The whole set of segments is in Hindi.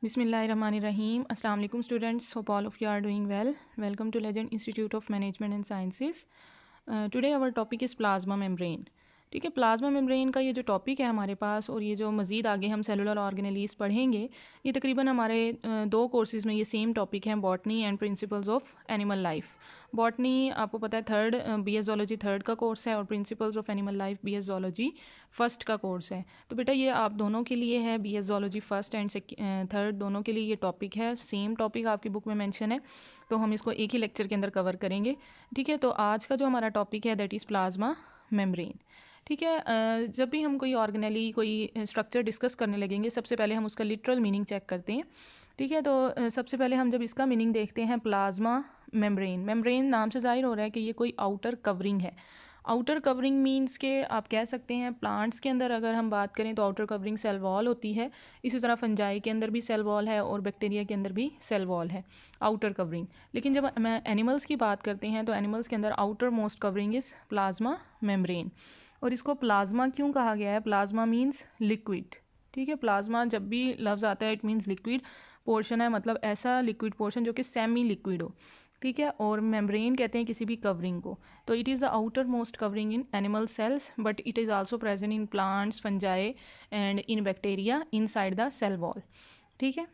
Bismillahirrahmanirrahim. Assalamu alaikum students. Hope all of you are doing well. Welcome to Legend Institute of Management and Sciences. Today our topic is plasma membrane. ठीक है, प्लाज्मा मेम्ब्रेन का ये जो टॉपिक है हमारे पास और ये जो मज़ीद आगे हम सेलुलर ऑर्गेनेलीज पढ़ेंगे, ये तकरीबन हमारे दो कोर्सेज़ में ये सेम टॉपिक हैं, botany and principles of animal life. Botany आपको पता है थर्ड बीएस ज़ूलॉजी थर्ड का कोर्स है और principles of animal life BS zoology first का कोर्स है। तो बेटा ये आप दोनों के लिए है, BS zoology first and third दोनों के लिए ये टॉपिक है। सेम टॉपिक आपकी बुक में मेंशन है, तो हम इसको एक ही लेक्चर के अंदर कवर करेंगे। ठीक है, तो आज का जो हमारा टॉपिक है दैट इज़ प्लाज्मा मेम्ब्रेन। ठीक है, जब भी हम कोई ऑर्गेनेली कोई स्ट्रक्चर डिस्कस करने लगेंगे, सबसे पहले हम उसका लिटरल मीनिंग चेक करते हैं। ठीक है, तो सबसे पहले हम जब इसका मीनिंग देखते हैं प्लाज्मा मेम्ब्रेन, मेम्ब्रेन नाम से जाहिर हो रहा है कि ये कोई आउटर कवरिंग है। आउटर कवरिंग मींस के आप कह सकते हैं प्लांट्स के अंदर अगर हम बात करें तो आउटर कवरिंग सेल वॉल होती है, इसी तरह फंजाई के अंदर भी सेल वॉल है और बैक्टीरिया के अंदर भी सेल वॉल है आउटर कवरिंग। लेकिन जब मैं एनिमल्स की बात करते हैं तो एनिमल्स के अंदर outer most covering is plasma membrane. और इसको प्लाज्मा क्यों कहा गया है? Plasma means liquid. ठीक है, प्लाज्मा जब भी लफ्ज़ आता है इट मींस लिक्विड पोर्शन है, मतलब ऐसा लिक्विड पोर्शन जो कि सेमी लिक्विड हो। ठीक है, और मेम्ब्रेन कहते हैं किसी भी कवरिंग को। तो it is the outer most covering in animal cells but it is also present in plants, fungi and in bacteria inside the cell wall. ठीक है,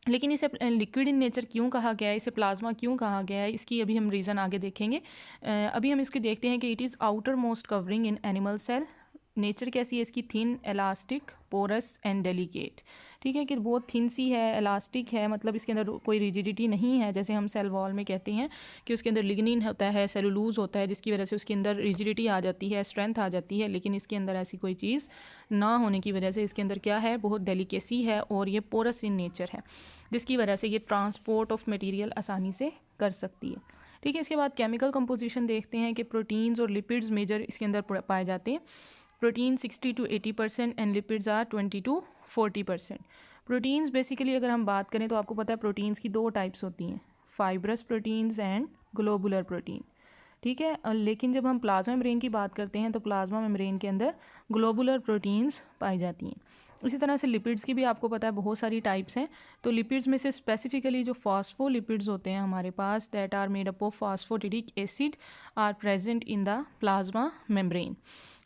लेकिन इसे लिक्विड इन नेचर क्यों कहा गया है, इसे प्लाज्मा क्यों कहा गया है, इसकी अभी हम रीज़न आगे देखेंगे। अभी हम इसकी देखते हैं कि it is outer most covering in animal cell. Nature कैसी है इसकी? Thin, elastic, porous and delicate. ठीक है, कि बहुत थिन सी है, इलास्टिक है, मतलब इसके अंदर कोई रिजिडिटी नहीं है, जैसे हम सेल वॉल में कहते हैं कि उसके अंदर लिग्निन होता है, सेलुलोज होता है, जिसकी वजह से उसके अंदर रिजिडिटी आ जाती है, स्ट्रेंथ आ जाती है। लेकिन इसके अंदर ऐसी कोई चीज़ ना होने की वजह से इसके अंदर क्या है, बहुत डेलिकेसी है और ये पोरस इन नेचर है, जिसकी वजह से ये ट्रांसपोर्ट ऑफ मटेरियल आसानी से कर सकती है। ठीक है, इसके बाद केमिकल कंपोजिशन देखते हैं कि प्रोटीन्स और लिपिड्स मेजर इसके अंदर पाए जाते हैं। Protein 60 to 80% and lipids are 20 to 40%। Proteins basically अगर हम बात करें तो आपको पता है प्रोटीन्स की दो टाइप्स होती हैं, fibrous proteins and globular protein. ठीक है, लेकिन जब हम प्लाज्मा मेम्ब्रेन की बात करते हैं तो प्लाज्मा मेम्ब्रेन के अंदर ग्लोबुलर प्रोटीन्स पाई जाती हैं। इसी तरह से लिपिड्स की भी आपको पता है बहुत सारी टाइप्स हैं। तो लिपिड्स में से स्पेसिफिकली जो फॉस्फोलिपिड्स होते हैं हमारे पास that are made up of phosphatidic acid are present in the plasma membrane.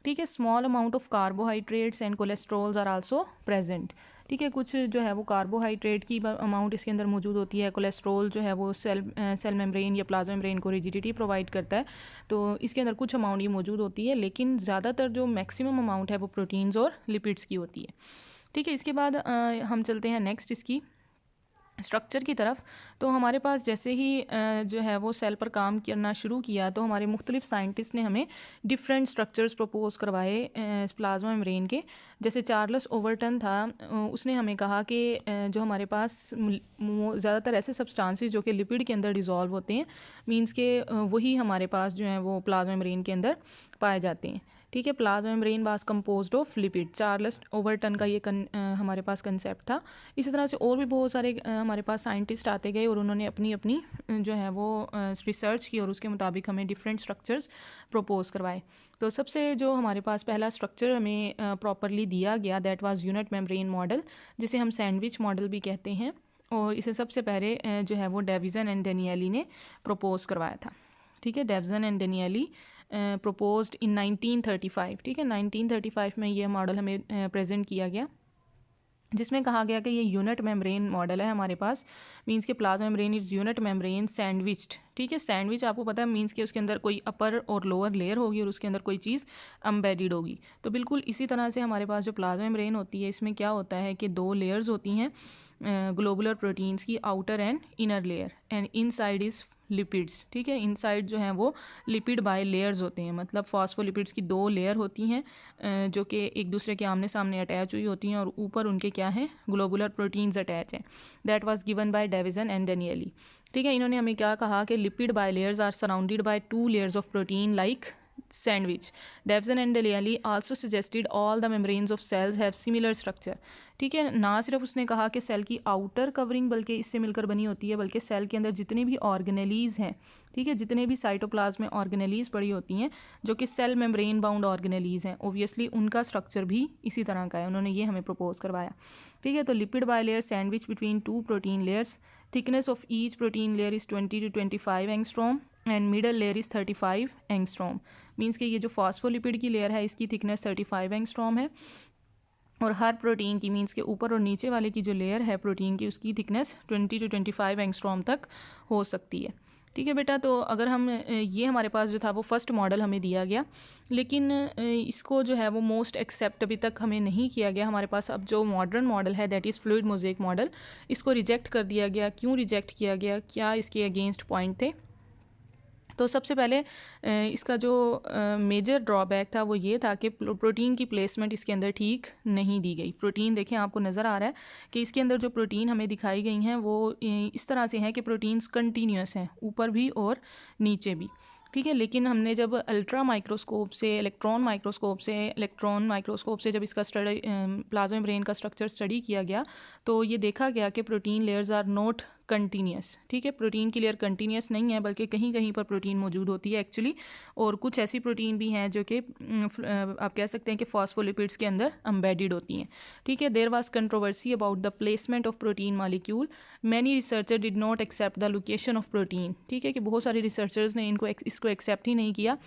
ठीक है, small amount of carbohydrates and cholesterols are also present. ठीक है, कुछ जो है वो कार्बोहाइड्रेट की अमाउंट इसके अंदर मौजूद होती है, कोलेस्ट्रॉल जो है वो सेल मेम्ब्रेन या प्लाज्मा मेम्ब्रेन को रिजिडिटी प्रोवाइड करता है, तो इसके अंदर कुछ अमाउंट ये मौजूद होती है, लेकिन ज़्यादातर जो मैक्सिमम अमाउंट है वो प्रोटीन्स और लिपिड्स की होती है। ठीक है, इसके बाद हम चलते हैं नेक्स्ट इसकी स्ट्रक्चर की तरफ। तो हमारे पास जैसे ही जो है वो सेल पर काम करना शुरू किया तो हमारे मुख्तलिफ साइंटिस्ट ने हमें डिफरेंट स्ट्रक्चर्स प्रपोज करवाए प्लाज्मा मेम्ब्रेन के। जैसे चार्ल्स ओवरटन था, उसने हमें कहा कि जो हमारे पास ज़्यादातर ऐसे सब्सटेंसेस जो कि लिपिड के अंदर डिज़ोल्व होते हैं, मींस के वही हमारे पास जो है वो प्लाज्मा मेम्ब्रेन के अंदर पाए जाते हैं। ठीक है, plasma membrane was composed of lipid. Charles Overton का ये हमारे पास कंसेप्ट था। इसी तरह से और भी बहुत सारे हमारे पास साइंटिस्ट आते गए और उन्होंने अपनी अपनी जो है वो रिसर्च की और उसके मुताबिक हमें डिफरेंट स्ट्रक्चर्स प्रपोज करवाए। तो सबसे जो हमारे पास पहला स्ट्रक्चर हमें प्रॉपरली दिया गया that was unit membrane model, जिसे हम सैंडविच मॉडल भी कहते हैं, और इसे सबसे पहले जो है वो डेविसन एंड डेनियली ने प्रपोज करवाया था। ठीक है, डेविसन एंड डेनियली प्रपोज्ड इन 1935। ठीक है, 1935 में ये मॉडल हमें प्रेजेंट किया गया, जिसमें कहा गया कि ये यूनिट मेम्ब्रेन मॉडल है हमारे पास, मींस के plasma membrane is unit membrane sandwiched. ठीक है, सैंडविच आपको पता है मींस के उसके अंदर कोई अपर और लोअर लेयर होगी और उसके अंदर कोई चीज़ एम्बेडेड होगी। तो बिल्कुल इसी तरह से हमारे पास जो प्लाज्मा मेम्ब्रेन होती है इसमें क्या होता है कि दो लेयर्स होती हैं ग्लोबुलर प्रोटीन्स की, outer and inner layer, and inside is lipids. ठीक है, इनसाइड जो हैं वो लिपिड बाय लेयर्स होते हैं, मतलब फॉस्फोलिपिड्स की दो लेयर होती हैं जो कि एक दूसरे के आमने सामने अटैच हुई होती हैं और ऊपर उनके क्या हैं, ग्लोबुलर प्रोटीन्स अटैच हैं। That was given by Davson and Danielli. ठीक है, इन्होंने हमें क्या कहा कि lipid bilayers are surrounded by two layers of protein like sandwich. Davison and Danieli also suggested all the membranes of cells have similar structure. ठीक है, ना सिर्फ उसने कहा कि सेल की आउटर कवरिंग बल्कि इससे मिलकर बनी होती है, बल्कि सेल के अंदर जितने भी ऑर्गेनेलीज हैं, ठीक है, जितने भी साइटोप्लाज्म में ऑर्गेनेलीज पड़ी होती हैं जो कि सेल मेम्ब्रेन बाउंड ऑर्गेनेलीज हैं, ओबियसली उनका स्ट्रक्चर भी इसी तरह का है। उन्होंने ये हमें प्रपोज करवाया। ठीक है, तो lipid bilayer sandwich between 2 protein layers, thickness of each protein layer is 20 to 25 angstrom and middle layer is 35 angstrom. Means कि ये जो फॉस्फोलिपिड की लेयर है इसकी थिकनेस 35 एंगस्ट्रॉम है, और हर प्रोटीन की मीन्स के ऊपर और नीचे वाले की जो लेयर है प्रोटीन की उसकी थिकनेस 20 to 25 एंगस्ट्रॉम तक हो सकती है। ठीक है बेटा, तो अगर हम ये हमारे पास जो था वो फर्स्ट मॉडल हमें दिया गया, लेकिन इसको जो है वो मोस्ट एक्सेप्ट अभी तक हमें नहीं किया गया। हमारे पास अब जो मॉडर्न मॉडल है that is fluid mosaic model, इसको रिजेक्ट कर दिया गया। क्यों रिजेक्ट किया गया, क्या इसके अगेंस्ट पॉइंट थे? तो सबसे पहले इसका जो मेजर ड्रॉबैक था वो ये था कि प्रोटीन की प्लेसमेंट इसके अंदर ठीक नहीं दी गई। प्रोटीन देखें, आपको नज़र आ रहा है कि इसके अंदर जो प्रोटीन हमें दिखाई गई हैं वो इस तरह से हैं कि प्रोटीन्स कंटिन्यूस हैं, ऊपर भी और नीचे भी। ठीक है, लेकिन हमने जब अल्ट्रा माइक्रोस्कोप से, इलेक्ट्रॉन माइक्रोस्कोप से जब इसका स्टडी प्लाज्मा मेम्ब्रेन का स्ट्रक्चर स्टडी किया गया तो ये देखा गया कि protein layers are not continuous. ठीक है, प्रोटीन की लेयर कंटिन्यूस नहीं है, बल्कि कहीं कहीं पर प्रोटीन मौजूद होती है एक्चुअली, और कुछ ऐसी प्रोटीन भी हैं जो कि आप कह सकते हैं कि फॉस्फोलिपिड्स के अंदर एम्बेडेड होती हैं। ठीक है, there was controversy about the placement of protein molecule, many researcher did not accept the location of protein. ठीक है, कि बहुत सारे रिसर्चर्स ने इसको एक्सेप्ट ही नहीं किया,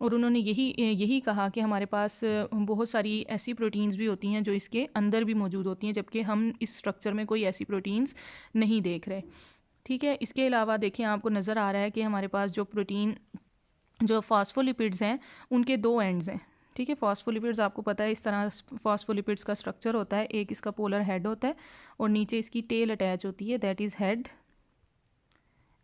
और उन्होंने यही कहा कि हमारे पास बहुत सारी ऐसी प्रोटीन्स भी होती हैं जो इसके अंदर भी मौजूद होती हैं, जबकि हम इस स्ट्रक्चर में कोई ऐसी प्रोटीन्स नहीं देख रहे। ठीक है, इसके अलावा देखिए आपको नज़र आ रहा है कि हमारे पास जो फॉस्फोलिपिड्स हैं उनके 2 एंड्स हैं। ठीक है, फॉस्फोलिपिड्स आपको पता है इस तरह फॉस्फोलिपिड्स का स्ट्रक्चर होता है। एक इसका पोलर हेड होता है और नीचे इसकी टेल अटैच होती है, दैट इज़ हेड,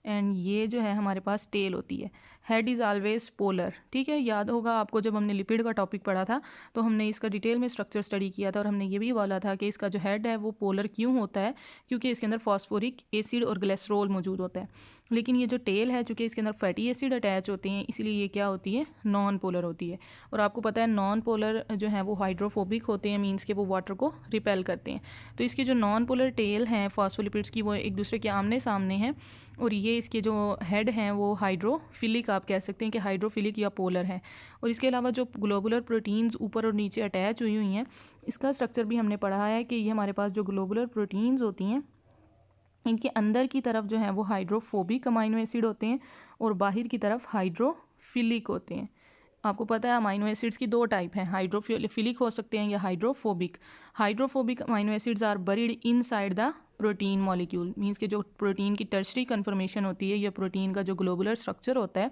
एंड ये जो है हमारे पास टेल होती है। Head is always polar. ठीक है, याद होगा आपको जब हमने लिपिड का टॉपिक पढ़ा था तो हमने इसका डिटेल में स्ट्रक्चर स्टडी किया था, और हमने ये भी बोला था कि इसका जो हेड है वो पोलर क्यों होता है, क्योंकि इसके अंदर फॉस्फोरिक एसिड और ग्लिसरॉल मौजूद होता है। लेकिन ये जो टेल है चूँकि इसके अंदर फैटी एसिड अटैच होते हैं, इसलिए ये क्या होती है, नॉन पोलर होती है। और आपको पता है नॉन पोलर जो है वो हाइड्रोफोबिक होते हैं, मीन्स के वो वाटर को रिपेल करते हैं। तो इसकी जो नॉन पोलर टेल हैं फॉस्फोलिपिड्स की वो एक दूसरे के आमने सामने हैं, और ये इसके जो हेड हैं वो हाइड्रोफिलिक, आप कह सकते हैं कि हाइड्रोफिलिक या पोलर है। और इसके अलावा जो ग्लोबुलर प्रोटीन्स ऊपर और नीचे अटैच हुई हैं, इसका स्ट्रक्चर भी हमने पढ़ा है कि ये हमारे पास जो ग्लोबुलर प्रोटीन्स होती हैं इनके अंदर की तरफ जो है वो हाइड्रोफोबिक अमाइनो एसिड होते हैं और बाहर की तरफ हाइड्रोफिलिक होते हैं। आपको पता है अमाइनो एसिड्स की 2 टाइप हैं, हाइड्रोफिलिक हो सकते हैं या hydrophobic. Hydrophobic amino acids are buried inside the protein molecule, means के जो प्रोटीन की टर्शरी कन्फर्मेशन होती है या प्रोटीन का जो ग्लोबुलर स्ट्रक्चर होता है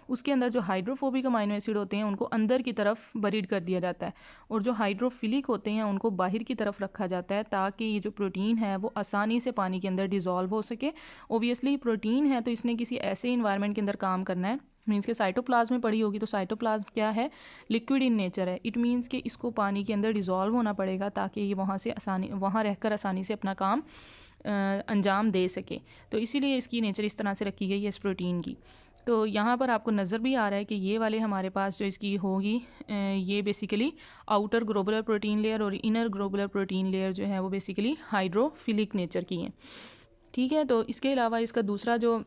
उसके अंदर जो हाइड्रोफोबिक अमाइनो एसिड होते हैं उनको अंदर की तरफ बरीड कर दिया जाता है, और जो हाइड्रोफिलिक होते हैं उनको बाहर की तरफ रखा जाता है ताकि ये जो प्रोटीन है वो आसानी से पानी के अंदर डिज़ोल्व हो सके। ओबियसली प्रोटीन है तो इसने किसी ऐसे इन्वायरमेंट के अंदर काम करना है, मीन्स के साइटोप्लाज्म में पड़ी होगी, तो साइटोप्लाज्म क्या है, लिक्विड इन नेचर है। इट मीन्स कि इसको पानी के अंदर डिज़ोल्व होना पड़ेगा ताकि ये वहाँ रहकर आसानी से अपना काम अंजाम दे सके। तो इसीलिए इसकी नेचर इस तरह से रखी गई है इस प्रोटीन की। तो यहाँ पर आपको नज़र भी आ रहा है कि ये वाले हमारे पास जो इसकी होगी ये basically outer globular protein layer और इनर ग्लोबुलर प्रोटीन लेयर जो है वो बेसिकली हाइड्रोफिलिक नेचर की हैं। ठीक है, तो इसके अलावा इसका दूसरा जो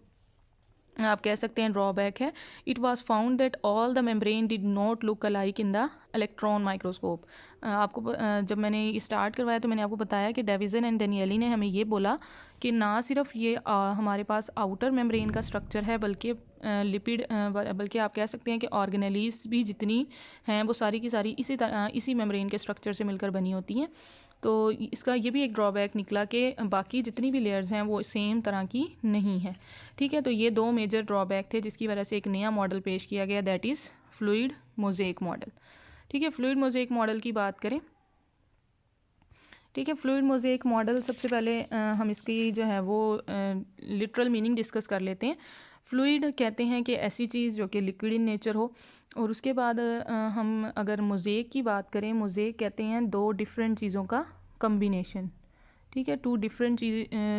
आप कह सकते हैं ड्रॉबैक है, it was found that all the membrane did not look alike in the electron microscope. आपको जब मैंने स्टार्ट करवाया तो मैंने आपको बताया कि डेविसन एंड डेनियली ने हमें ये बोला कि ना सिर्फ ये हमारे पास आउटर मेम्ब्रेन का स्ट्रक्चर है बल्कि लिपिड बल्कि आप कह सकते हैं कि ऑर्गेनेलीज भी जितनी हैं वो सारी की सारी इसी मेम्ब्रेन के स्ट्रक्चर से मिलकर बनी होती हैं। तो इसका ये भी एक ड्रॉबैक निकला कि बाकी जितनी भी लेयर्स हैं वो सेम तरह की नहीं है। ठीक है, तो ये 2 मेजर ड्रॉबैक थे जिसकी वजह से एक नया मॉडल पेश किया गया, that is fluid mosaic model. ठीक है, फ्लूइड मोज़ेक मॉडल की बात करें, ठीक है, फ्लूइड मोज़ेक मॉडल सबसे पहले हम इसकी जो है वो लिटरल मीनिंग डिस्कस कर लेते हैं। फ्लूइड कहते हैं कि ऐसी चीज़ जो कि लिक्विड इन नेचर हो, और उसके बाद हम अगर मोज़ेक की बात करें, मोज़ेक कहते हैं 2 डिफरेंट चीज़ों का कम्बिनेशन। ठीक है। टू डिफरेंट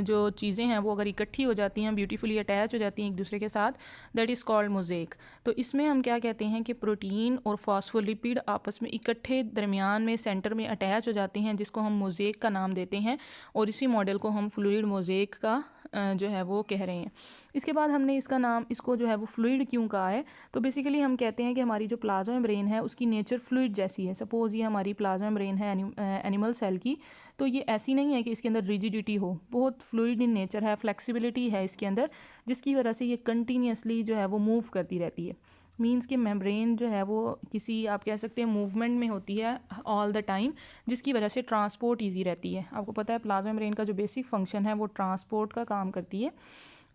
जो चीज़ें हैं वो अगर इकट्ठी हो जाती हैं, ब्यूटीफुली अटैच हो जाती हैं एक दूसरे के साथ, दैट इज़ कॉल्ड मोज़ेक। तो इसमें हम क्या कहते हैं कि प्रोटीन और फॉस्फोलिपिड आपस में इकट्ठे दरमियान में सेंटर में अटैच हो जाते हैं, जिसको हम मोज़ेक का नाम देते हैं, और इसी मॉडल को हम फ्लूइड मोज़ेक का जो है वो कह रहे हैं। इसके बाद हमने इसका नाम, इसको जो है वो फ्लूइड क्यों कहा है, तो बेसिकली हम कहते हैं कि हमारी जो प्लाज्मा मेम्ब्रेन है उसकी नेचर फ्लूइड जैसी है। सपोज़ ये हमारी प्लाज्मा मेम्ब्रेन है एनिमल सेल की, तो ये ऐसी नहीं है कि इसके अंदर रिजिडिटी हो, बहुत फ्लूइड इन नेचर है, फ्लेक्सिबिलिटी है इसके अंदर, जिसकी वजह से ये कंटिन्यूसली जो है वो मूव करती रहती है। मीन्स कि मेम्ब्रेन जो है वो किसी, आप कह सकते हैं, मूवमेंट में होती है ऑल द टाइम, जिसकी वजह से ट्रांसपोर्ट ईजी रहती है। आपको पता है प्लाज्मा मेम्ब्रेन का जो बेसिक फंक्शन है वो ट्रांसपोर्ट का काम करती है,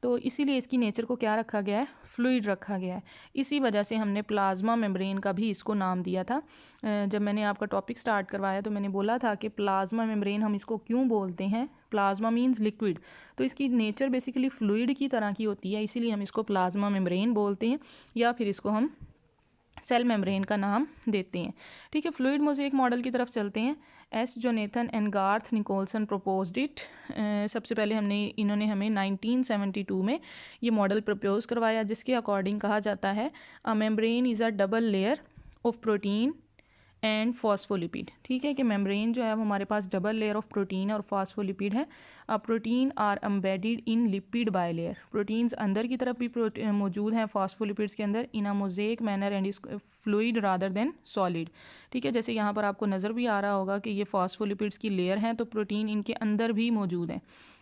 तो इसीलिए इसकी नेचर को क्या रखा गया है, फ्लूइड रखा गया है। इसी वजह से हमने प्लाज्मा मेम्ब्रेन का भी इसको नाम दिया था। जब मैंने आपका टॉपिक स्टार्ट करवाया तो मैंने बोला था कि प्लाज्मा मेम्ब्रेन हम इसको क्यों बोलते हैं, प्लाज्मा मीन्स लिक्विड, तो इसकी नेचर बेसिकली फ्लूइड की तरह की होती है, इसीलिए हम इसको प्लाज्मा मेम्ब्रेन बोलते हैं, या फिर इसको हम सेल मेम्ब्रेन का नाम देते हैं। ठीक है, फ्लूइड मोज़ेक मॉडल की तरफ चलते हैं। S Jonathan and Garth Nicolson proposed it. सबसे पहले इन्होंने हमें 1972 में ये मॉडल प्रपोज करवाया, जिसके अकॉर्डिंग कहा जाता है a membrane is a double layer of protein and phospholipid. ठीक है, कि मेम्ब्रेन जो है वो हमारे पास डबल लेयर ऑफ प्रोटीन और फॉस्फोलिपिड है। Protein are embedded in lipid bilayer, proteins अंदर की तरफ भी मौजूद हैं फॉस्फोलिपिड्स के अंदर, in a mosaic manner and is fluid rather than solid. ठीक है, जैसे यहाँ पर आपको नज़र भी आ रहा होगा कि ये फॉस्फोलिपिड्स की लेयर हैं, तो प्रोटीन इनके अंदर भी मौजूद हैं।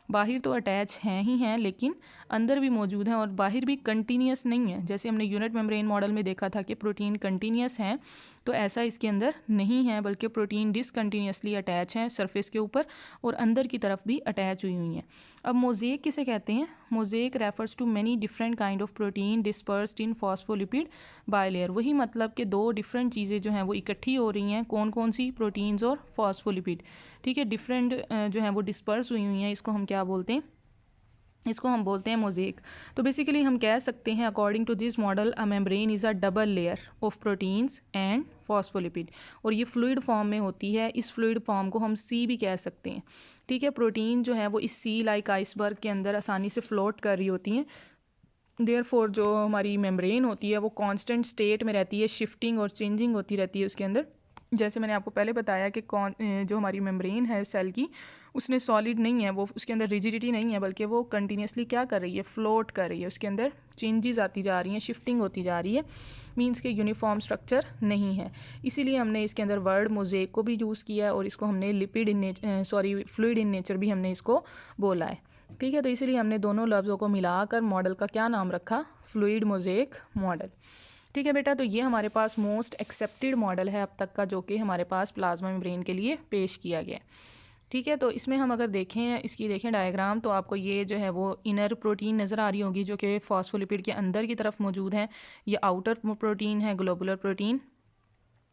बाहर तो अटैच हैं ही हैं, लेकिन अंदर भी मौजूद हैं, और बाहर भी कंटिन्यूस नहीं है। जैसे हमने यूनिट मेम्ब्रेन मॉडल में देखा था कि प्रोटीन कंटिन्यूस हैं, तो ऐसा इसके अंदर नहीं है, बल्कि प्रोटीन डिसकंटिन्यूसली अटैच हैं सरफेस के ऊपर, और अंदर की तरफ भी अटैच हुई हुई हैं। अब मोज़ेक किसे कहते हैं? Mosaic refers to many different kind of protein dispersed in phospholipid bilayer. वही मतलब कि दो डिफरेंट चीज़ें जो हैं वो इकट्ठी हो रही हैं, कौन कौन सी? प्रोटीन्स और फॉस्फोलिपिड। ठीक है, डिफरेंट जो हैं वो डिस्पर्स हुई हुई हैं, इसको हम क्या बोलते हैं? इसको हम बोलते हैं मोज़ेक। तो बेसिकली हम कह सकते हैं according to this model a membrane is a double layer of proteins and phospholipid, और ये फ्लूइड फॉर्म में होती है। इस फ्लूइड फॉर्म को हम सी भी कह सकते हैं। ठीक है, प्रोटीन जो है वो इस सी लाइक आइसबर्ग के अंदर आसानी से फ्लोट कर रही होती हैं। देयरफॉर जो हमारी मेम्ब्रेन होती है वो कांस्टेंट स्टेट में रहती है, शिफ्टिंग और चेंजिंग होती रहती है उसके अंदर। जैसे मैंने आपको पहले बताया कि जो हमारी मेम्ब्रेन है सेल की, उसने सॉलिड नहीं है, वो उसके अंदर रिजिडिटी नहीं है, बल्कि वो कंटिन्यूसली क्या कर रही है, फ्लोट कर रही है। उसके अंदर चेंजेस आती जा रही हैं, शिफ्टिंग होती जा रही है, मीन्स के यूनिफॉर्म स्ट्रक्चर नहीं है। इसीलिए हमने इसके अंदर वर्ड मोज़ेक को भी यूज़ किया है, और इसको हमने lipid in fluid in nature भी हमने इसको बोला है। ठीक है, तो इसीलिए हमने दोनों लफ्ज़ों को मिलाकर मॉडल का क्या नाम रखा? Fluid mosaic model. ठीक है बेटा, तो ये हमारे पास मोस्ट एक्सेप्टेड मॉडल है अब तक का, जो कि हमारे पास प्लाज्मा मेम्ब्रेन के लिए पेश किया गया है। ठीक है, तो इसमें हम अगर देखें डायग्राम, तो आपको ये जो है वो इनर प्रोटीन नज़र आ रही होगी, जो कि फॉस्फोलिपिड के अंदर की तरफ मौजूद है। ये आउटर प्रोटीन है, ग्लोबुलर प्रोटीन।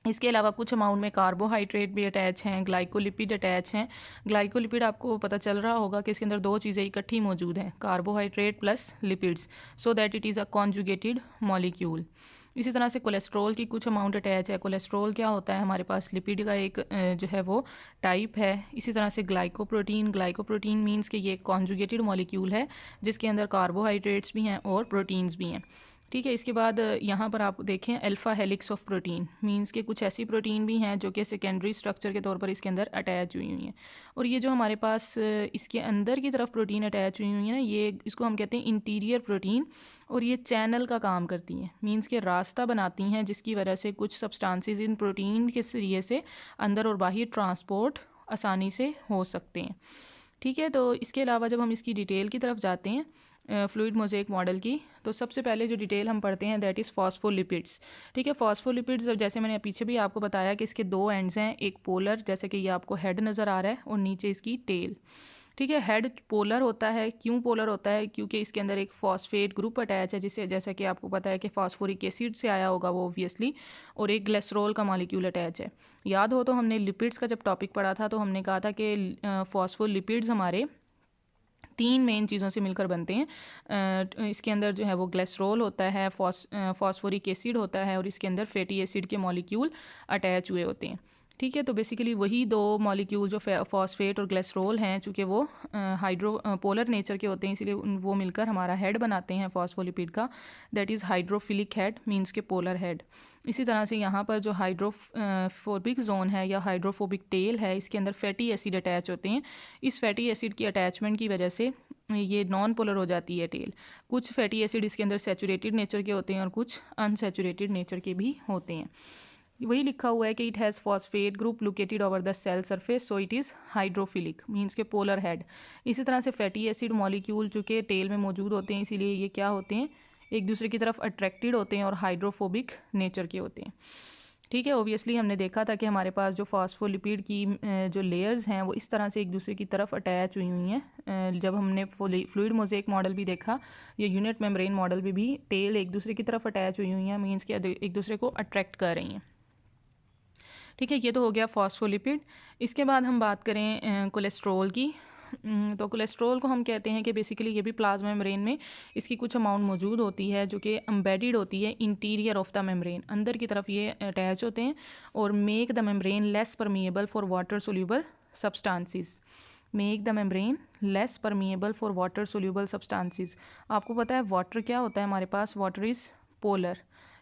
इसके अलावा कुछ अमाउंट में कार्बोहाइड्रेट भी अटैच हैं, ग्लाइकोलिपिड अटैच हैं। ग्लाइकोलिपिड आपको पता चल रहा होगा कि इसके अंदर दो चीज़ें इकट्ठी मौजूद हैं, carbohydrate plus lipids, so that it is a conjugated molecule. इसी तरह से कोलेस्ट्रॉल की कुछ अमाउंट अटैच है। कोलेस्ट्रॉल क्या होता है? हमारे पास लिपिड का एक जो है वो टाइप है। इसी तरह से ग्लाइकोप्रोटीन मीन्स कि ये कॉन्जुगेटेड मॉलिक्यूल है, जिसके अंदर कार्बोहाइड्रेट्स भी हैं और प्रोटीन्स भी हैं। ठीक है, इसके बाद यहाँ पर आप देखें alpha helix of protein, means के कुछ ऐसी प्रोटीन भी हैं जो कि सेकेंडरी स्ट्रक्चर के तौर पर इसके अंदर अटैच हुई हुई हैं। और ये जो हमारे पास इसके अंदर की तरफ प्रोटीन अटैच हुई हुई है ना, ये इसको हम कहते हैं इंटीरियर प्रोटीन, और ये चैनल का काम करती हैं, मींस के रास्ता बनाती हैं, जिसकी वजह से कुछ सब्सटेंसेस इन प्रोटीन के जरिए से अंदर और बाहर ट्रांसपोर्ट आसानी से हो सकते हैं। ठीक है, तो इसके अलावा जब हम इसकी डिटेल की तरफ जाते हैं फ्लूइड मोज़ेक मॉडल की, तो सबसे पहले जो डिटेल हम पढ़ते हैं दैट इज़ फॉस्फोलिपिड्स। ठीक है, फॉस्फोलिपिड्स, जैसे मैंने पीछे भी आपको बताया कि इसके दो एंड्स हैं, एक पोलर, जैसे कि ये आपको हेड नज़र आ रहा है, और नीचे इसकी टेल। ठीक है, हेड पोलर होता है। क्यों पोलर होता है? क्योंकि इसके अंदर एक फॉस्फेट ग्रुप अटैच है, जिसे जैसा कि आपको पता है कि फॉस्फोरिक एसिड से आया होगा वो ऑब्वियसली, और एक ग्लिसरॉल का मॉलिक्यूल अटैच है। याद हो तो हमने लिपिड्स का जब टॉपिक पढ़ा था, तो हमने कहा था कि फॉस्फोलिपिड्स हमारे तीन मेन चीज़ों से मिलकर बनते हैं। इसके अंदर जो है वो ग्लिसरॉल होता है, फॉस्फोरिक एसिड होता है, और इसके अंदर फैटी एसिड के मॉलिक्यूल अटैच हुए होते हैं। ठीक है। तो बेसिकली वही दो मॉलिक्यूल जो फॉस्फेट और ग्लिसरॉल हैं, चूँकि वो पोलर नेचर के होते हैं, इसीलिए वो मिलकर हमारा हेड बनाते हैं फॉस्फोलिपिड का, that is hydrophilic head, means के पोलर हेड। इसी तरह से यहाँ पर जो हाइड्रोफोबिक जोन है या हाइड्रोफोबिक टेल है, इसके अंदर फैटी एसिड अटैच होते हैं। इस फैटी एसिड की अटैचमेंट की वजह से ये नॉन पोलर हो जाती है टेल। कुछ फैटी एसिड इसके अंदर सैचुरेटेड नेचर के होते हैं और कुछ अनसैचुरेटेड नेचर के भी होते हैं। वही लिखा हुआ है कि it has phosphate group located over the cell surface, so it is hydrophilic, means के पोलर हेड। इसी तरह से फैटी एसिड मॉलिक्यूल चूँकि टेल में मौजूद होते हैं, इसीलिए ये क्या होते हैं, एक दूसरे की तरफ अट्रैक्टेड होते हैं और हाइड्रोफोबिक नेचर के होते हैं। ठीक है। ओबियसली हमने देखा था कि हमारे पास जो फॉस्फोलिपिड की जो लेयर्स हैं वो इस तरह से एक दूसरे की तरफ अटैच हुई हैं। जब हमने फ्लूइड मोज़ेक मॉडल भी देखा या यूनिट मेम्ब्रेन मॉडल में भी टेल एक दूसरे की तरफ अटैच हुई हैं, मींस कि एक दूसरे को अट्रैक्ट कर रही हैं। ठीक है, ये तो हो गया फॉस्फोलिपिड। इसके बाद हम बात करें कोलेस्ट्रॉल की। तो कोलेस्ट्रॉल को हम कहते हैं कि बेसिकली ये भी प्लाज्मा मेम्ब्रेन में इसकी कुछ अमाउंट मौजूद होती है जो कि एम्बेडेड होती है इंटीरियर ऑफ द मेम्ब्रेन, अंदर की तरफ ये अटैच होते हैं और make the membrane less permeable for water soluble substances. Make the membrane less permeable for water soluble substances. आपको पता है वाटर क्या होता है हमारे पास, वाटर इज़ पोलर।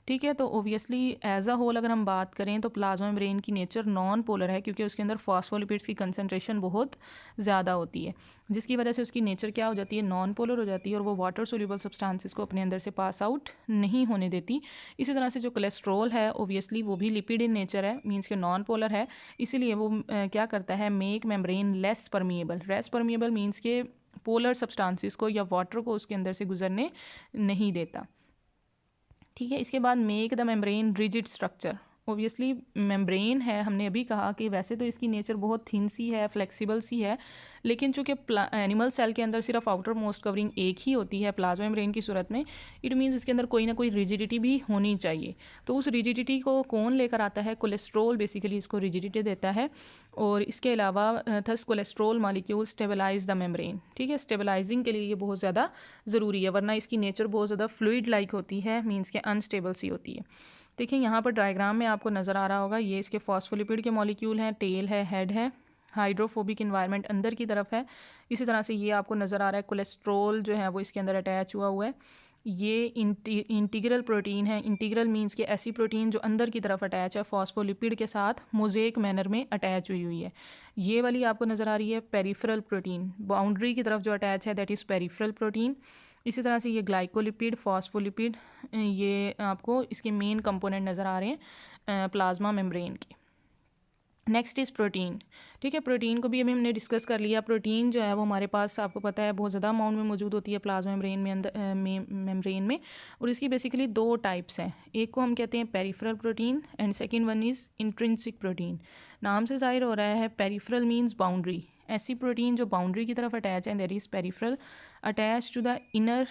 ठीक है। तो ओबियसली एज अ होल अगर हम बात करें तो प्लाज्मा मेम्ब्रेन की नेचर नॉन पोलर है, क्योंकि उसके अंदर फॉस्फोलिपिड्स की कंसंट्रेशन बहुत ज़्यादा होती है, जिसकी वजह से उसकी नेचर क्या हो जाती है, नॉन पोलर हो जाती है और वो वाटर सोल्यूबल सब्सटेंसेस को अपने अंदर से पास आउट नहीं होने देती। इसी तरह से जो कोलेस्ट्रॉल है ओबियसली वो भी लिपिड इन नेचर है, मीन्स के नॉन पोलर है, इसीलिए वो क्या करता है, make membrane less permeable. Less permeable means के पोलर सब्सटेंसेस को या वाटर को उसके अंदर से गुजरने नहीं देता। ठीक है। इसके बाद make the membrane rigid structure. Obviously membrane है, हमने अभी कहा कि वैसे तो इसकी नेचर बहुत थिन सी है, फ्लेक्सिबल सी है, लेकिन चूँकि एनिमल सेल के अंदर सिर्फ आउटर मोस्ट कवरिंग एक ही होती है प्लाज्मा मेम्ब्रेन की सूरत में, इट मीन्स इसके अंदर कोई ना कोई रिजिडिटी भी होनी चाहिए। तो उस रिजिडिटी को कौन लेकर आता है, कोलेस्ट्रॉल बेसिकली इसको रिजिडिटी देता है। और इसके अलावा thus cholesterol molecule stabilize the membrane. ठीक है, स्टेबलाइजिंग के लिए ये बहुत ज़्यादा ज़रूरी है, वरना इसकी नेचर बहुत ज़्यादा फ्लूइड लाइक होती है, मीन्स के अनस्टेबल सी होती है। देखिए यहाँ पर डायग्राम में आपको नज़र आ रहा होगा, ये इसके फॉस्फोलिपिड के मॉलिक्यूल हैं, टेल है, हेड है, हाइड्रोफोबिक इन्वायरमेंट अंदर की तरफ है। इसी तरह से ये आपको नज़र आ रहा है कोलेस्ट्रॉल जो है वो इसके अंदर अटैच हुआ है। ये इंटीग्रल प्रोटीन है। इंटीग्रल मींस के ऐसी प्रोटीन जो अंदर की तरफ अटैच है, फॉस्फोलिपिड के साथ मोज़ेक मैनर में अटैच हुई है। ये वाली आपको नज़र आ रही है पेरिफेरल प्रोटीन, बाउंड्री की तरफ जो अटैच है दैट इज़ पेरिफेरल प्रोटीन। इसी तरह से ये ग्लाइकोलिपिड, फॉस्फोलिपिड, ये आपको इसके मेन कंपोनेंट नज़र आ रहे हैं प्लाज्मा मेम्ब्रेन के। Next is protein. ठीक है, प्रोटीन को भी अभी हमने डिस्कस कर लिया। प्रोटीन जो है वो हमारे पास आपको पता है बहुत ज़्यादा अमाउंट में मौजूद होती है प्लाज्मा मेम्ब्रेन में, अंदर मेम्ब्रेन में। और इसकी बेसिकली दो टाइप्स हैं, एक को हम कहते हैं peripheral protein and second one is intrinsic protein. नाम से जाहिर हो रहा है, पेरिफेरल मीन्स बाउंड्री, ऐसी प्रोटीन जो बाउंड्री की तरफ अटैच है, that is peripheral, attach to the inner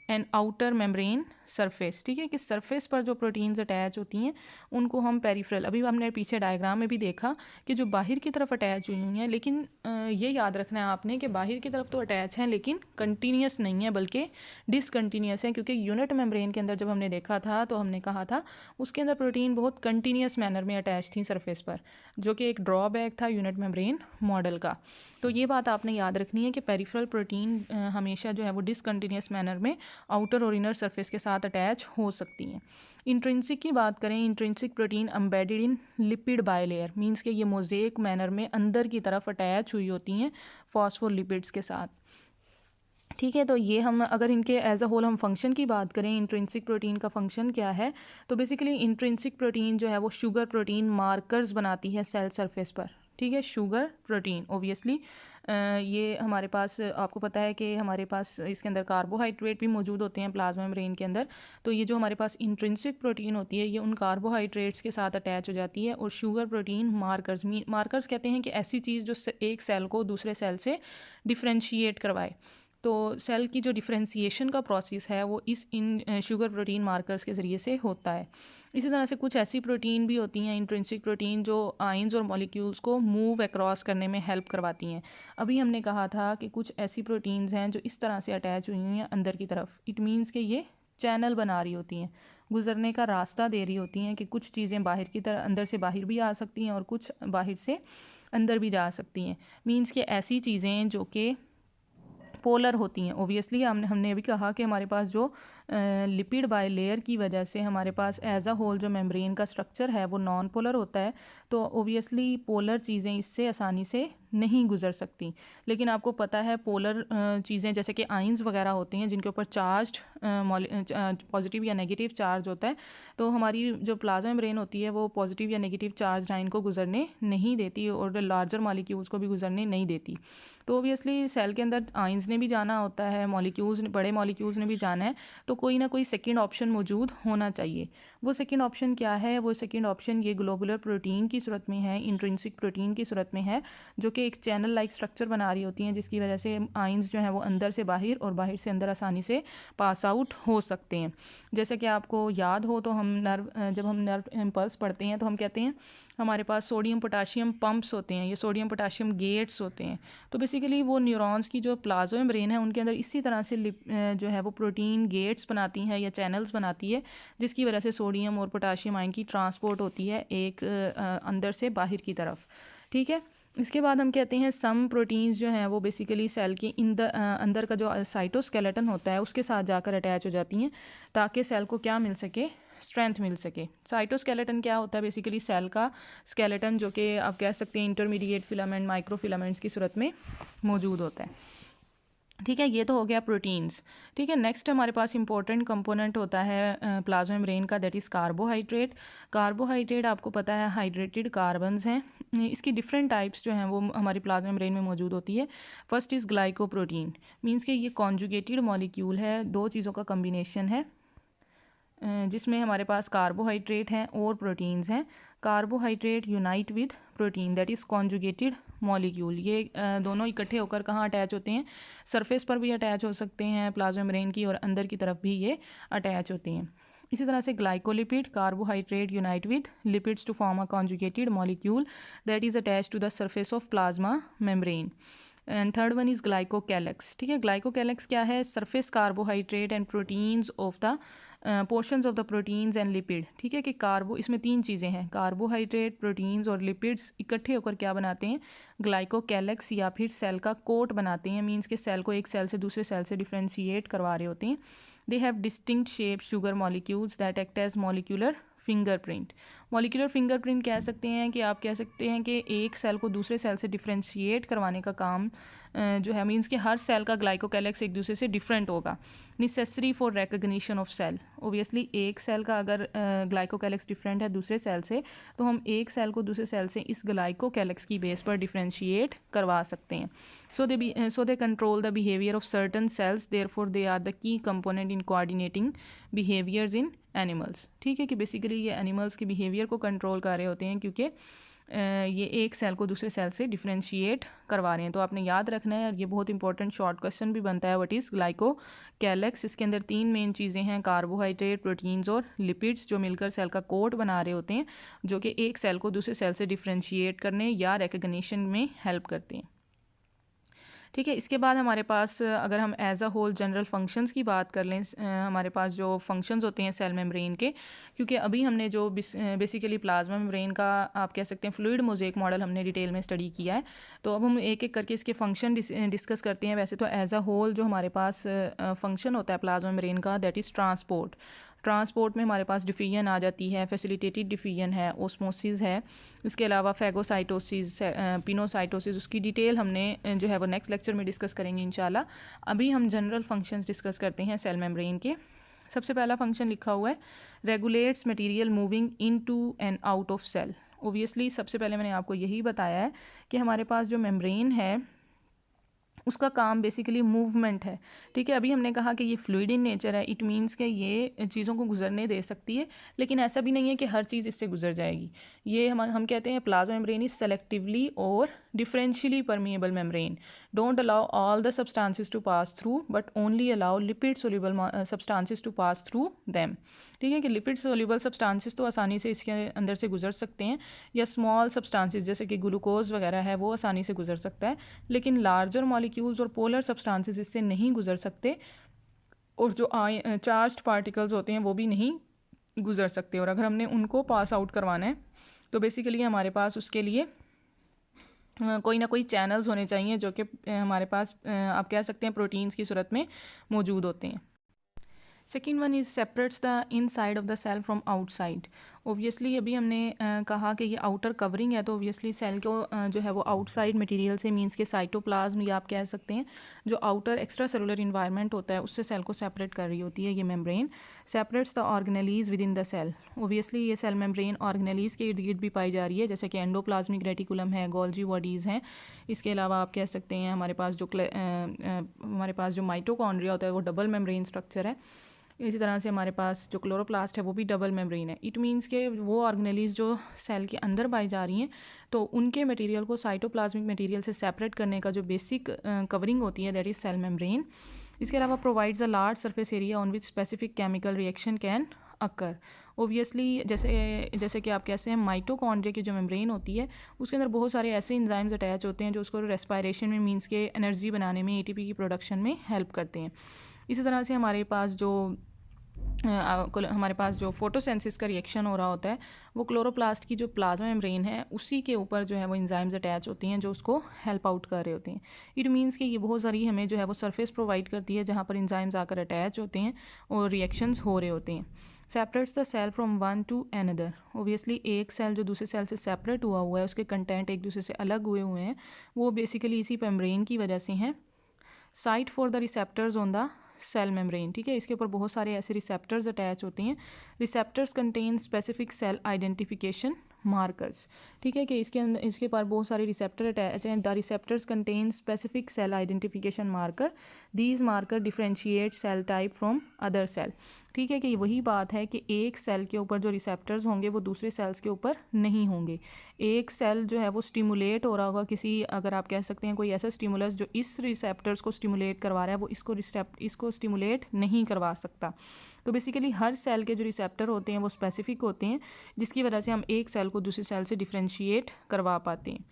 and outer membrane surface. ठीक है, कि सरफेस पर जो प्रोटीन्स अटैच होती हैं उनको हम पेरिफेरल, अभी हमने पीछे डायग्राम में भी देखा कि जो बाहर की तरफ अटैच हुई हैं, लेकिन ये याद रखना है आपने कि बाहर की तरफ तो अटैच हैं लेकिन कंटिन्यूस नहीं है बल्कि डिसकंटिन्यूस है, क्योंकि यूनिट मेम्ब्रेन के अंदर जब हमने देखा था तो हमने कहा था उसके अंदर प्रोटीन बहुत कंटिन्यूस मैनर में अटैच थी सरफेस पर, जो कि एक ड्रॉबैक था यूनिट मेम्ब्रेन मॉडल का। तो ये बात आपने याद रखनी है कि पेरिफेरल प्रोटीन हमेशा जो है वो डिसकंटिन्यूस मैनर में आउटर और इनर सरफेस के साथ अटैच हो सकती हैं। इंट्रिंसिक की बात करें, intrinsic protein embedded in lipid bilayer, means के ये मोज़ेक मैनर में अंदर की तरफ अटैच हुई होती हैं फॉस्फोलिपिड्स के साथ। ठीक है, तो ये हम अगर इनके एज अ होल हम फंक्शन की बात करें, इंट्रिंसिक प्रोटीन का फंक्शन क्या है, तो बेसिकली इंट्रिंसिक प्रोटीन जो है वो शुगर प्रोटीन मार्कर्स बनाती है सेल सरफेस पर। ठीक है, शुगर प्रोटीन ओबियसली ये हमारे पास आपको पता है कि हमारे पास इसके अंदर कार्बोहाइड्रेट भी मौजूद होते हैं प्लाज्मा मेम्ब्रेन के अंदर। तो ये जो हमारे पास इंट्रिंसिक प्रोटीन होती है ये उन कार्बोहाइड्रेट्स के साथ अटैच हो जाती है। और शुगर प्रोटीन मार्कर्स, मार्कर्स कहते हैं कि ऐसी चीज़ जो एक सेल को दूसरे सेल से डिफ्रेंशिएट करवाए। तो सेल की जो डिफ्रेंशिएशन का प्रोसेस है वो इस इन शुगर प्रोटीन मार्कर्स के ज़रिए से होता है। इसी तरह से कुछ ऐसी प्रोटीन भी होती हैं इंट्रिंसिक प्रोटीन जो आयंस और मॉलिक्यूल्स को मूव अक्रॉस करने में हेल्प करवाती हैं। अभी हमने कहा था कि कुछ ऐसी प्रोटीन्स हैं जो इस तरह से अटैच हुई हैं अंदर की तरफ, इट मीन्स कि ये चैनल बना रही होती हैं, गुजरने का रास्ता दे रही होती हैं कि कुछ चीज़ें बाहर की तरह अंदर से बाहर भी आ सकती हैं और कुछ बाहर से अंदर भी जा सकती हैं। मीन्स कि ऐसी चीज़ें जो कि पोलर होती हैं। ओबियसली हमने अभी कहा कि हमारे पास जो लिपिड बाय लेयर की वजह से हमारे पास एज अ होल जो मेम्ब्रेन का स्ट्रक्चर है वो नॉन पोलर होता है, तो ओबियसली पोलर चीज़ें इससे आसानी से नहीं गुजर सकती। लेकिन आपको पता है पोलर चीज़ें जैसे कि आइंस वगैरह होती हैं जिनके ऊपर चार्ज पॉजिटिव या नेगेटिव चार्ज होता है, तो हमारी जो प्लाज्मा मेम्ब्रेन होती है वो पॉजिटिव या नेगेटिव चार्ज लाइन को गुजरने नहीं देती और लार्जर मॉलिक्यूल्स को भी गुजरने नहीं देती। तो ओबियसली सेल के अंदर आइंस ने भी जाना होता है, मॉलिक्यूल्स बड़े मॉलिक्यूल्स ने भी जाना है, तो कोई ना कोई सेकंड ऑप्शन मौजूद होना चाहिए। वो सेकंड ऑप्शन क्या है? वो सेकंड ऑप्शन ये ग्लोबुलर प्रोटीन की सूरत में है, इंट्रिंसिक प्रोटीन की सूरत में है, जो कि एक चैनल लाइक स्ट्रक्चर बना रही होती हैं जिसकी वजह से आइंस जो हैं वो अंदर से बाहर और बाहर से अंदर आसानी से पास आउट हो सकते हैं। जैसे कि आपको याद हो तो जब हम नर्व इम्पल्स पढ़ते हैं तो हम कहते हैं हमारे पास सोडियम पोटाशियम पंप्स होते हैं, ये सोडियम पोटाशियम गेट्स होते हैं। तो बेसिकली वो न्यूरॉन्स की जो प्लाज्मा मेम्ब्रेन है उनके अंदर इसी तरह से जो है वो प्रोटीन गेट्स बनाती हैं या चैनल्स बनाती है, जिसकी वजह से सोडियम और पोटाशियम आयन की ट्रांसपोर्ट होती है एक अंदर से बाहर की तरफ। ठीक है, इसके बाद हम कहते हैं सम प्रोटीन्स जो हैं वो बेसिकली सेल के अंदर का जो साइटोस्केलेटन होता है उसके साथ जाकर अटैच हो जाती हैं ताकि सेल को क्या मिल सके, स्ट्रेंथ मिल सके। साइटोस्केलेटन क्या होता है? बेसिकली सेल का स्केलेटन जो कि आप कह सकते हैं इंटरमीडिएट फिलामेंट माइक्रो फिलामेंट्स की सूरत में मौजूद होता है। ठीक है, ये तो हो गया प्रोटीन्स। ठीक है, नेक्स्ट हमारे पास इंपॉर्टेंट कंपोनेंट होता है प्लाज्मा मेम्ब्रेन का, दैट इज़ कार्बोहाइड्रेट। कार्बोहाइड्रेट आपको पता है हाइड्रेटेड कार्बन्स हैं। इसकी डिफरेंट टाइप्स जो हैं वो हमारी प्लाज्मा मेम्ब्रेन में मौजूद होती है। फर्स्ट इज़ ग्लाइकोप्रोटीन, मीन्स कि ये कॉन्जुगेटेड मॉलिक्यूल है, दो चीज़ों का कम्बिनेशन है जिसमें हमारे पास कार्बोहाइड्रेट हैं और प्रोटीन्स हैं। Carbohydrate unite with protein, that is conjugated molecule. ये दोनों इकट्ठे होकर कहाँ अटैच होते हैं? सरफेस पर भी अटैच हो सकते हैं प्लाज्मा मेम्ब्रेन की और अंदर की तरफ भी ये अटैच होते हैं। इसी तरह से glycolipid, carbohydrate unite with lipids to form a conjugated molecule that is attach to the surface of plasma membrane. And third one is glycocalyx. ठीक है, ग्लाइकोकैलेक्स क्या है? Surface carbohydrate and proteins of the portions of the proteins and lipid. ठीक है कि इसमें तीन चीज़ें हैं, कार्बोहाइड्रेट, प्रोटीन्स और लिपिड्स इकट्ठे होकर क्या बनाते हैं? ग्लाइकोकैलेक्स या फिर सेल का कोट बनाते हैं। मीन्स के सेल को एक सेल से दूसरे सेल से डिफ्रेंशिएट करवा रहे होते हैं। They have distinct shape sugar molecules that act as molecular fingerprint. Molecular fingerprint कह सकते हैं कि आप कह सकते हैं कि एक सेल को दूसरे सेल से डिफ्रेंशिएट करवाने का काम जो है, मीन्स कि हर सेल का ग्लाइकोकैलेक्स एक दूसरे से डिफरेंट होगा, necessary for recognition of cell. Obviously एक सेल का अगर ग्लाइकोकैलेक्स डिफरेंट है दूसरे सेल से, तो हम एक सेल को दूसरे सेल से इस ग्लाइकोकैलेक्स की बेस पर डिफ्रेंशिएट करवा सकते हैं। So they control the behaviour of certain cells, therefore they are the key component in coordinating behaviours in animals. ठीक है कि बेसिकली ये एनिमल्स के बिहेवियर को कंट्रोल कर रहे होते हैं क्योंकि ये एक सेल को दूसरे सेल से डिफ्रेंशिएट करवा रहे हैं। तो आपने याद रखना है, और ये बहुत इंपॉर्टेंट शॉर्ट क्वेश्चन भी बनता है, व्हाट इज़ ग्लाइकोकैलेक्स। इसके अंदर तीन मेन चीज़ें हैं, कार्बोहाइड्रेट, प्रोटीन्स और लिपिड्स, जो मिलकर सेल का कोट बना रहे होते हैं, जो कि एक सेल को दूसरे सेल से डिफ्रेंशिएट करने या रिकग्निशन में हेल्प करते हैं। ठीक है, इसके बाद हमारे पास अगर हम as a whole general functions की बात कर लें, हमारे पास जो फंक्शंस होते हैं सेल मेम्ब्रेन के, क्योंकि अभी हमने जो बेसिकली प्लाज्मा मेम्ब्रेन का आप कह सकते हैं फ्लूइड मोज़ेक मॉडल हमने डिटेल में स्टडी किया है, तो अब हम एक एक करके इसके फंक्शन डिस्कस करते हैं। वैसे तो एज अ होल जो हमारे पास फंक्शन होता है प्लाज्मा मेम्ब्रेन का, दैट इज़ ट्रांसपोर्ट। ट्रांसपोर्ट में हमारे पास डिफीजन आ जाती है, फैसिलिटेटेड डिफीजन है, ओस्मोसिस है, इसके अलावा फैगोसाइटोसिस, पिनोसाइटोसिस, उसकी डिटेल हमने जो है वो नेक्स्ट लेक्चर में डिस्कस करेंगे इंशाल्लाह। अभी हम जनरल फंक्शंस डिस्कस करते हैं सेल मेम्ब्रेन के। सबसे पहला फंक्शन लिखा हुआ है, regulates material moving into and out of cell. Obviously सबसे पहले मैंने आपको यही बताया है कि हमारे पास जो मेम्ब्रेन है उसका काम बेसिकली मूवमेंट है। ठीक है, अभी हमने कहा कि ये फ्लूइड इन नेचर है, इट मीन्स कि ये चीज़ों को गुजरने दे सकती है, लेकिन ऐसा भी नहीं है कि हर चीज़ इससे गुजर जाएगी। ये हम कहते हैं प्लाज्मा मेम्ब्रेन इज सेलेक्टिवली और differentially permeable membrane, don't allow all the substances to pass through but only allow lipid soluble substances to pass through them. ठीक है कि लिपिड सोल्यूबल सब्सटेंसेस तो आसानी से इसके अंदर से गुजर सकते हैं, या स्मॉल सब्सटेंसेस जैसे कि ग्लूकोज वगैरह है वो आसानी से गुजर सकता है, लेकिन लार्जर मॉलिक्यूल्स और पोलर सब्सटेंसेस इससे नहीं गुजर सकते। और जो चार्ज्ड पार्टिकल्स होते हैं वो भी नहीं गुजर सकते। और अगर हमने उनको पास आउट करवाना है तो बेसिकली हमारे पास उसके लिए कोई ना कोई चैनल्स होने चाहिए जो कि हमारे पास आप कह सकते हैं प्रोटीन्स की सूरत में मौजूद होते हैं। Second one is separates the inside of the cell from outside. Obviously अभी हमने कहा कि ये आउटर कवरिंग है, तो ओबियसली सेल को जो है वो आउटसाइड मटेरियल से मींस के साइटोप्लाज्म या आप कह सकते हैं जो आउटर एक्स्ट्रा सेलुलर इन्वायरमेंट होता है उससे सेल को सेपरेट कर रही होती है ये membrane. Separates the organelles within the cell. Obviously ये सेल मेम्ब्रेन ऑर्गेनेलीज के इर्द गिर्द भी पाई जा रही है, जैसे कि एंडोप्लाज्मिक रेटिकुलम है, गोल्जी बॉडीज़ हैं। इसके अलावा आप कह सकते हैं हमारे पास जो माइटोकॉन्ड्रिया होता है वो डबल मेम्ब्रेन स्ट्रक्चर है। इसी तरह से हमारे पास जो क्लोरोप्लास्ट है वो भी डबल मेम्ब्रेन है। इट मीन्स के वो ऑर्गेनेलीज जो सेल के अंदर पाई जा रही हैं तो उनके मटेरियल को साइटोप्लाज्मिक मटेरियल से सेपरेट करने का जो बेसिक कवरिंग होती है दैट इज़ सेल मेम्ब्रेन। इसके अलावा provides a large surface area on which specific chemical reaction can occur. Obviously जैसे कि आप कहते हैं माइटोकॉन्ड्रिया की जो मेम्ब्रेन होती है उसके अंदर बहुत सारे ऐसे एंजाइम्स अटैच होते हैं जो उसको रेस्पायरेशन में मीन्स के एनर्जी बनाने में एटीपी की प्रोडक्शन में हेल्प करते हैं। इसी तरह से हमारे पास जो फोटोसेंसिस का रिएक्शन हो रहा होता है वो क्लोरोप्लास्ट की जो प्लाज्मा मेम्ब्रेन है उसी के ऊपर जो है वो एंजाइम्स अटैच होती हैं जो उसको हेल्प आउट कर रहे होते हैं। इट मीन्स कि ये बहुत सारी हमें जो है वो सरफेस प्रोवाइड करती है जहाँ पर एंजाइम्स आकर अटैच होते हैं और रिएक्शंस हो रहे होते हैं। Separates the cell from one to another. Obviously एक सेल जो दूसरे सेल से सेपरेट हुआ है उसके कंटेंट एक दूसरे से अलग हुए हैं वो बेसिकली इसी मेम्ब्रेन की वजह से हैं। Site for the receptors on the cell membrane, ठीक है, इसके ऊपर बहुत सारे ऐसे रिसेप्टर्स अटैच होते हैं। Receptors contain specific cell identification markers, ठीक है, कि इसके पास बहुत सारे रिसेप्टर अटैच हैं। The receptors contain specific cell identification marker. These marker differentiate cell type from other cell, ठीक है, कि वही बात है कि एक सेल के ऊपर जो रिसेप्टर्स होंगे वो दूसरे सेल्स के ऊपर नहीं होंगे। एक सेल जो है वो स्टिमुलेट हो रहा होगा किसी, अगर आप कह सकते हैं कोई ऐसा स्टिमुलस जो इस रिसेप्टर्स को स्टिमुलेट करवा रहा है वो इसको स्टिमुलेट नहीं करवा सकता। तो बेसिकली हर सेल के जो रिसेप्टर होते हैं वो स्पेसिफिक होते हैं जिसकी वजह से हम एक सेल को दूसरे सेल से डिफ्रेंशिएट करवा पाते हैं,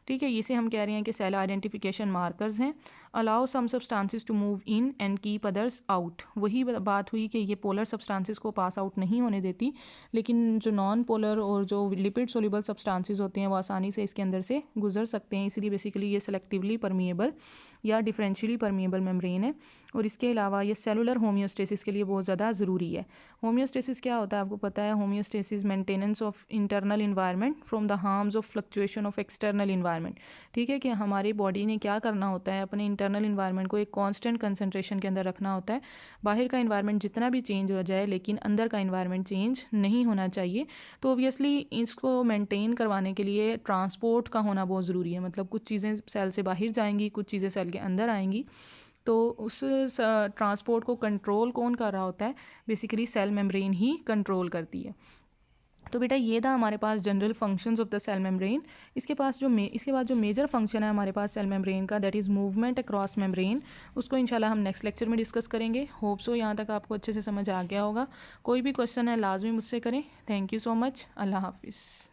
ठीक है। इसे हम कह रहे हैं कि सेल आइडेंटिफिकेशन मार्कर्स हैं। Allow some substances to move in and keep others out. वही बात हुई कि ये पोलर सब्सटेंसेस को पास आउट नहीं होने देती, लेकिन जो नॉन पोलर और जो लिपिड सोल्यूबल सब्सटेंसेस होते हैं वो आसानी से इसके अंदर से गुजर सकते हैं। इसलिए बेसिकली ये सेलेक्टिवली परमिएबल या डिफरेंशियली परमिएबल मेम्ब्रेन है। और इसके अलावा ये सेलुलर होम्योस्टेसिस के लिए बहुत ज़्यादा ज़रूरी है। होम्योस्टेसिस क्या होता है आपको पता है? Homeostasis maintenance of internal environment from the harms of fluctuation of external environment, ठीक है, कि हमारी बॉडी ने क्या करना होता है, अपने इंटरनल इन्वायरमेंट को एक कांस्टेंट कंसंट्रेशन के अंदर रखना होता है। बाहर का इन्वायरमेंट जितना भी चेंज हो जाए लेकिन अंदर का इन्वायरमेंट चेंज नहीं होना चाहिए। तो ऑब्वियसली इसको मेंटेन करवाने के लिए ट्रांसपोर्ट का होना बहुत ज़रूरी है। मतलब कुछ चीज़ें सेल से बाहर जाएंगी, कुछ चीज़ें सेल के अंदर आएंगी, तो उस ट्रांसपोर्ट को कंट्रोल कौन कर रहा होता है? बेसिकली सेल मेम्ब्रेन ही कंट्रोल करती है। तो बेटा ये था हमारे पास general functions of the cell membrane. इसके बाद जो मेजर फंक्शन है हमारे पास सेल मेम्ब्रेन का, that is movement across membrane, उसको इंशाल्लाह हम नेक्स्ट लेक्चर में डिस्कस करेंगे। होप सो यहाँ तक आपको अच्छे से समझ आ गया होगा। कोई भी क्वेश्चन है लाजमी मुझसे करें। Thank you so much. अल्लाह हाफिज़।